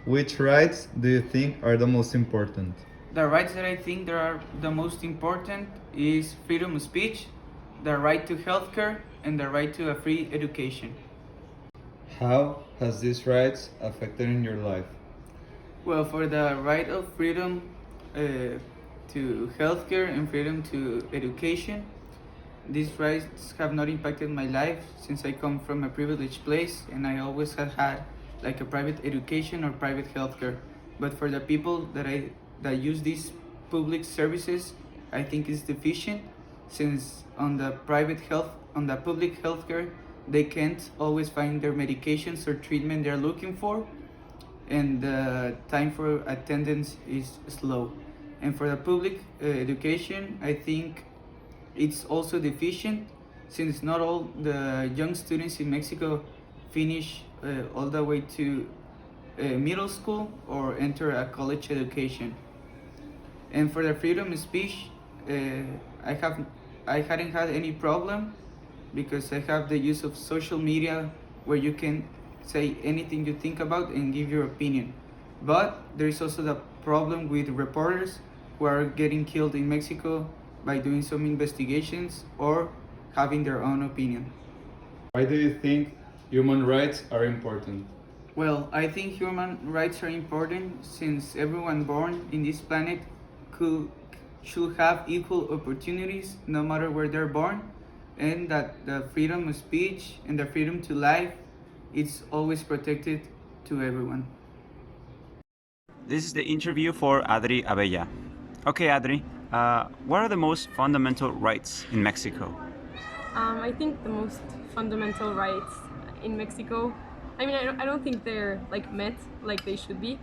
Which rights do you think are the most important? The rights that I think that are the most important is freedom of speech, the right to healthcare, and the right to a free education. How has these rights affected in your life? Well, for the right of freedom to healthcare and freedom to education, these rights have not impacted my life since I come from a privileged place and I always have had like a private education or private healthcare. But for the people that use these public services, I think it's deficient since on the public healthcare they can't always find their medications or treatment they're looking for, and the time for attendance is slow. And for the public education, I think it's also deficient since not all the young students in Mexico finish all the way to middle school or enter a college education. And for the freedom of speech, uh, I have I hadn't had any problem because I have the use of social media where you can say anything you think about and give your opinion. But there is also the problem with reporters who are getting killed in Mexico by doing some investigations or having their own opinion. Why do you think human rights are important? Well, I think human rights are important since everyone born in this planet could, should have equal opportunities no matter where they're born, and that the freedom of speech and the freedom to life is always protected to everyone. This is the interview for Adri Abella. Okay, Adri, what are the most fundamental rights in Mexico? I think the most fundamental rights in Mexico, I mean, I don't think they're like met like they should be,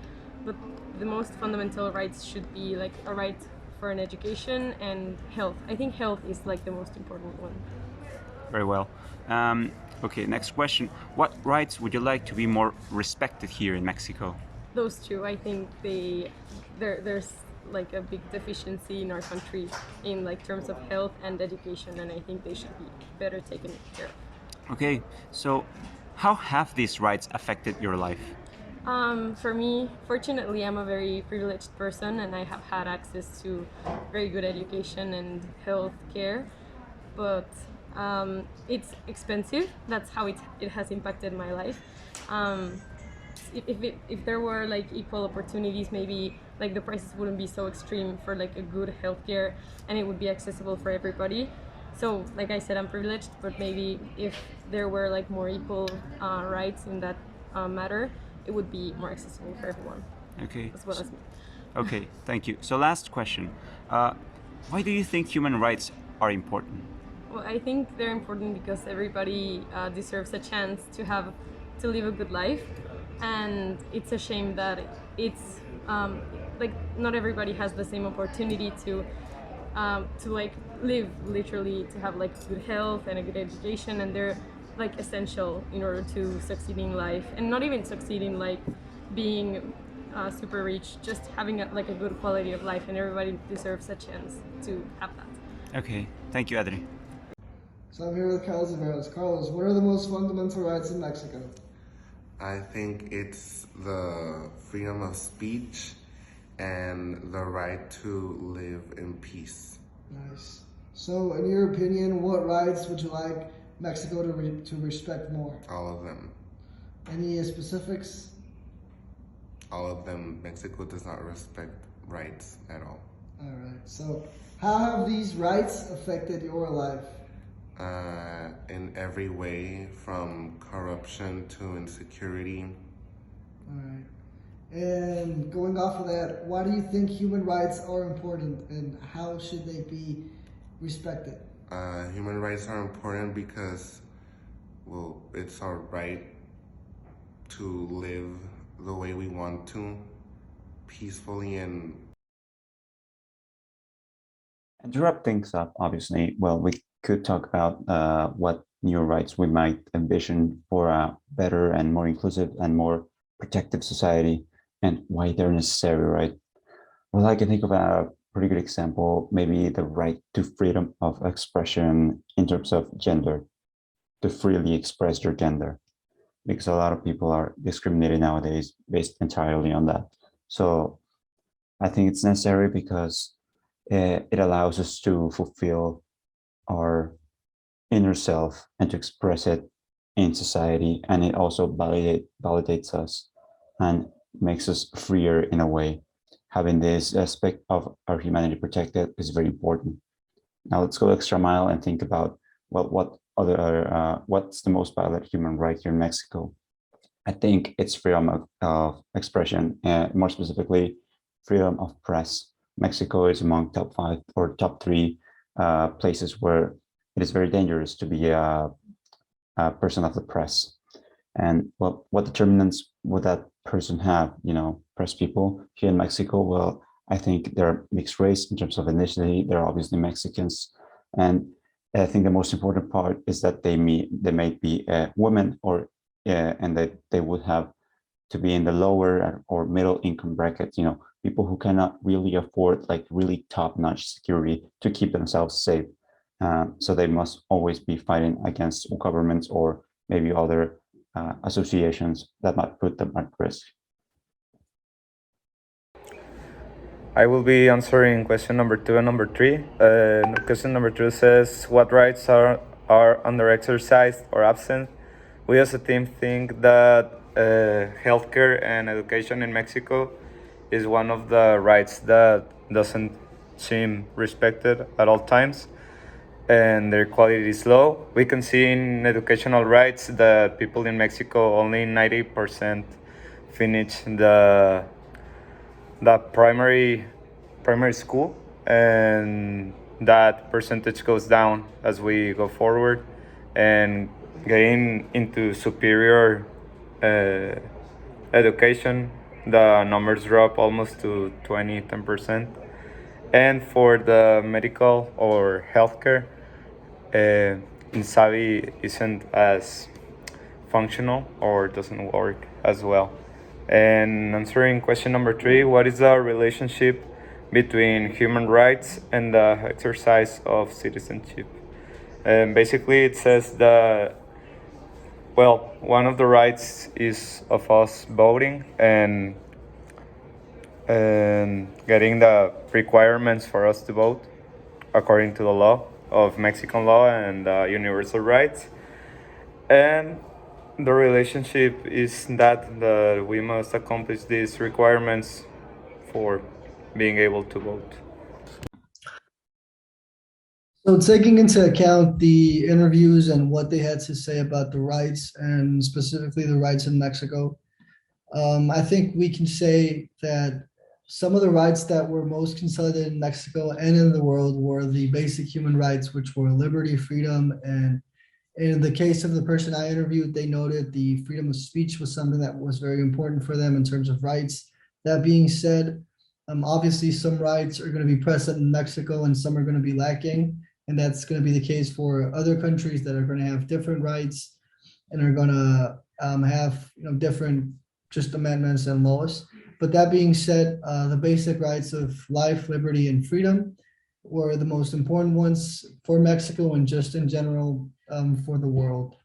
but the most fundamental rights should be like a right for an education and health. I think health is like the most important one. Very well. Okay, next question. What rights would you like to be more respected here in Mexico? Those two, I think there's like a big deficiency in our country in like terms of health and education, and I think they should be better taken care of. Okay, so how have these rights affected your life? For me, fortunately, I'm a very privileged person and I have had access to very good education and health care, but it's expensive. That's how it has impacted my life. Um, if there were like equal opportunities, maybe like the prices wouldn't be so extreme for like a good healthcare and it would be accessible for everybody. So like I said, I'm privileged, but maybe if there were like more equal rights in that matter, it would be more accessible for everyone Okay. as well as me. Okay, thank you. So last question. Why do you think human rights are important? Well, I think they're important because everybody deserves a chance to live a good life, and it's a shame that it's like not everybody has the same opportunity to like live literally, to have like good health and a good education, and they're like essential in order to succeed in life, and not even succeed in like being super rich, just having like a good quality of life, and everybody deserves a chance to have that. Okay, thank you, Adri. So I'm here with Carlos Averos. Carlos, what are the most fundamental rights in Mexico? I think it's the freedom of speech and the right to live in peace. Nice. So, in your opinion, what rights would you like Mexico to respect more? All of them. Any specifics? All of them. Mexico does not respect rights at all. All right. So, how have these rights affected your life? In every way, from corruption to insecurity. All right. And going off of that, why do you think human rights are important and how should they be respected? Human rights are important because, well, it's our right to live the way we want to, peacefully and... And to wrap things up, obviously, well, we could talk about what new rights we might envision for a better and more inclusive and more protective society and why they're necessary, right? Well, I can think of a pretty good example, maybe the right to freedom of expression in terms of gender, to freely express your gender. because a lot of people are discriminated nowadays based entirely on that. So I think it's necessary because it allows us to fulfill our inner self and to express it in society, and it also validates us and makes us freer in a way. Having this aspect of our humanity protected is very important. Now let's go extra mile and think about, well, what's the most violent human right here in Mexico? I think it's freedom of expression, and more specifically, freedom of press. Mexico is among top 5 or top 3 places where it is very dangerous to be a person of the press. And what determinants would that person have? Press people here in Mexico. Well, I think they're mixed race in terms of ethnicity. They're obviously Mexicans, and I think the most important part is that they may be women, or and that they would have to be in the lower or middle income bracket. People who cannot really afford like really top-notch security to keep themselves safe. So they must always be fighting against governments or maybe other associations that might put them at risk. I will be answering question number 2 and number 3. Question number 2 says, what rights are under exercised or absent? We as a team think that healthcare and education in Mexico is one of the rights that doesn't seem respected at all times, and their quality is low. We can see in educational rights that people in Mexico, only 90% finish the primary school, and that percentage goes down as we go forward, and getting into superior education, the numbers drop almost to 10%. And for the medical or healthcare, INSABI isn't as functional or doesn't work as well. And answering question number 3, what is the relationship between human rights and the exercise of citizenship? And basically it says that, well, one of the rights is of us voting and getting the requirements for us to vote according to the law of Mexican law and universal rights. And the relationship is that we must accomplish these requirements for being able to vote. So taking into account the interviews and what they had to say about the rights, and specifically the rights in Mexico, I think we can say that some of the rights that were most consolidated in Mexico and in the world were the basic human rights, which were liberty, freedom, and in the case of the person I interviewed, they noted the freedom of speech was something that was very important for them in terms of rights. That being said, obviously some rights are going to be present in Mexico and some are going to be lacking. And that's going to be the case for other countries that are going to have different rights and are going to have different just amendments and laws. But that being said, the basic rights of life, liberty, and freedom were the most important ones for Mexico and just in general for the world.